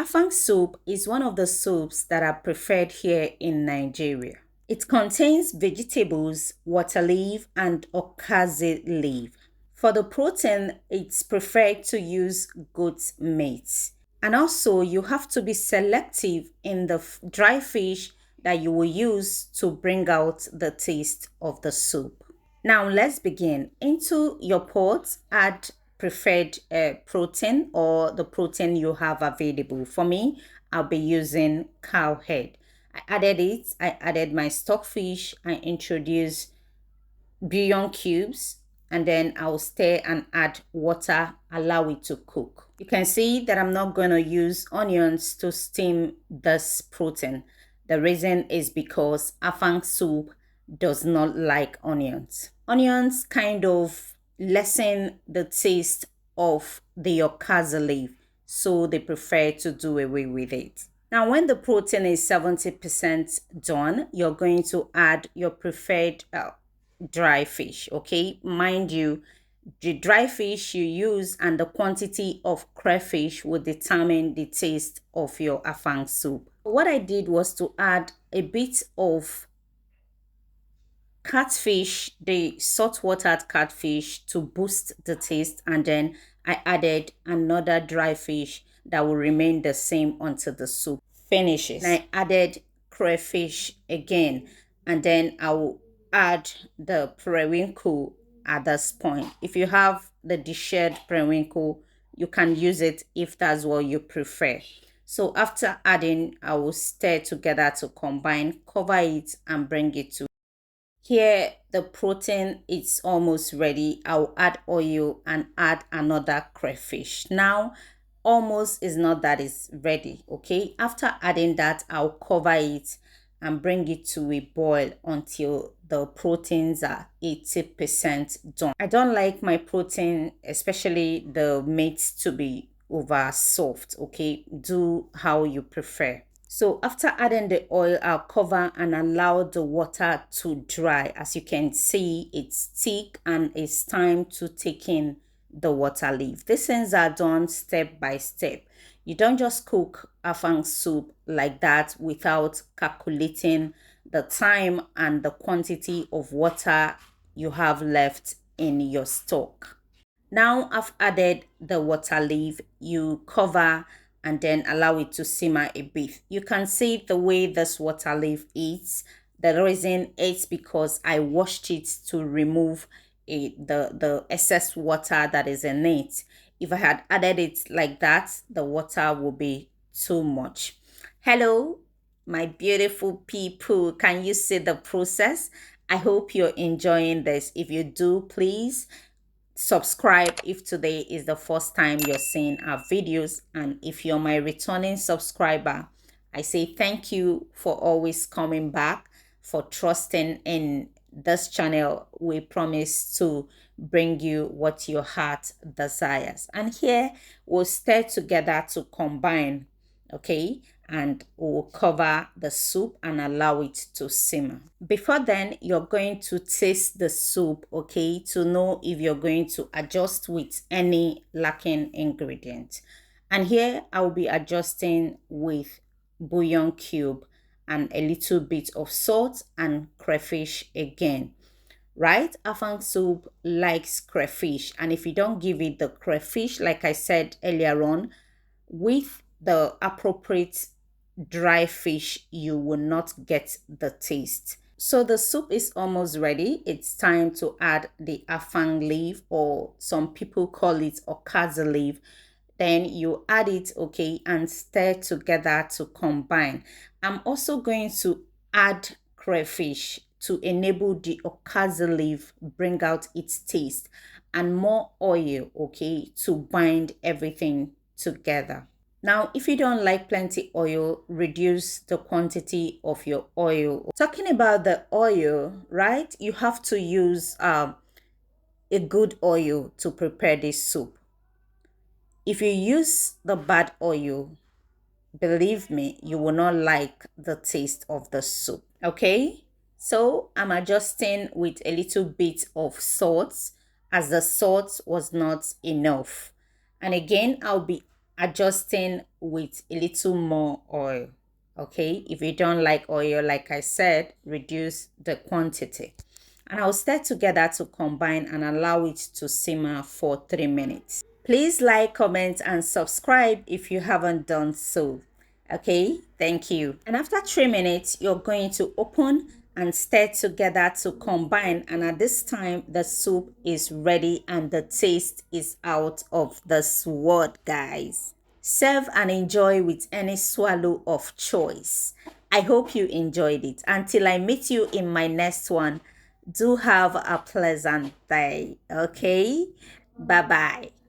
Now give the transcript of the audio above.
Afang soup is one of the soups that are preferred here in Nigeria. It contains vegetables, water leaf, and okazi leaf. For the protein, it's preferred to use goat meat. And also, you have to be selective in the dry fish that you will use to bring out the taste of the soup. Now, let's begin. Into your pot, add preferred protein or the protein you have available. For me, I'll be using cow head. I added it. I added my stockfish. I introduced bouillon cubes, and then I'll stir and add water, allow it to cook. You can see that I'm not going to use onions to steam this protein. The reason is because Afang soup does not like onions. Onions kind of lessen the taste of the okazi leaf, so they prefer to do away with it. Now, when the protein is 70% done, you're going to add your preferred dry fish. Okay, mind you, the dry fish you use and the quantity of crayfish will determine the taste of your afang soup. What I did was to add a bit of catfish, the saltwater catfish, to boost the taste, and then I added another dry fish that will remain the same until the soup finishes. And I added crayfish again, and then I will add the periwinkle at this point. If you have the deshered periwinkle, you can use it if that's what you prefer. So after adding, I will stir together to combine, cover it, and bring it to. Here, the protein is almost ready. I'll add oil and add another crayfish. Now, almost is not that it's ready, okay? After adding that, I'll cover it and bring it to a boil until the proteins are 80% done. I don't like my protein, especially the meat, to be over soft, okay? Do how you prefer. So after adding the oil, I'll cover and allow the water to dry. As you can see, it's thick and it's time to take in the water leaf. These things are done step by step. You don't just cook afang soup like that without calculating the time and the quantity of water you have left in your stock. Now I've added the water leaf. You cover and then allow it to simmer a bit. You can see the way this water leaf is. The reason is because I washed it to remove the excess water that is in it. If I had added it like that, the water would be too much. Hello, my beautiful people. Can you see the process? I hope you're enjoying this. If you do, please subscribe if today is the first time you're seeing our videos, and if you're my returning subscriber, I say thank you for always coming back, for trusting in this channel. We promise to bring you what your heart desires, and here we'll stir together to combine, okay, and we'll cover the soup and allow it to simmer. Before then, you're going to taste the soup, okay, to know if you're going to adjust with any lacking ingredient. And here I will be adjusting with bouillon cube and a little bit of salt and crayfish again. Right? Afang soup likes crayfish, and if you don't give it the crayfish, like I said earlier on, with the appropriate dry fish, you will not get the taste. So the soup is almost ready. It's time to add the afang leaf, or some people call it okazi leaf. Then you add it, okay, and stir together to combine. I'm also going to add crayfish to enable the okazi leaf bring out its taste, and more oil, okay, to bind everything together. Now, if you don't like plenty oil, reduce the quantity of your oil. Talking about the oil, right? You have to use a good oil to prepare this soup. If you use the bad oil, believe me, you will not like the taste of the soup, okay? So I'm adjusting with a little bit of salt, as the salt was not enough. And again, I'll be adjusting with a little more oil. Okay, if you don't like oil, like I said, reduce the quantity. And I'll stir together to combine and allow it to simmer for 3 minutes. Please like, comment, and subscribe if you haven't done so. Okay, thank you. And after 3 minutes, you're going to open and stir together to combine. And at this time, the soup is ready and the taste is out of this world, guys. Serve and enjoy with any swallow of choice. I hope you enjoyed it. Until I meet you in my next one, do have a pleasant day. Okay, bye bye.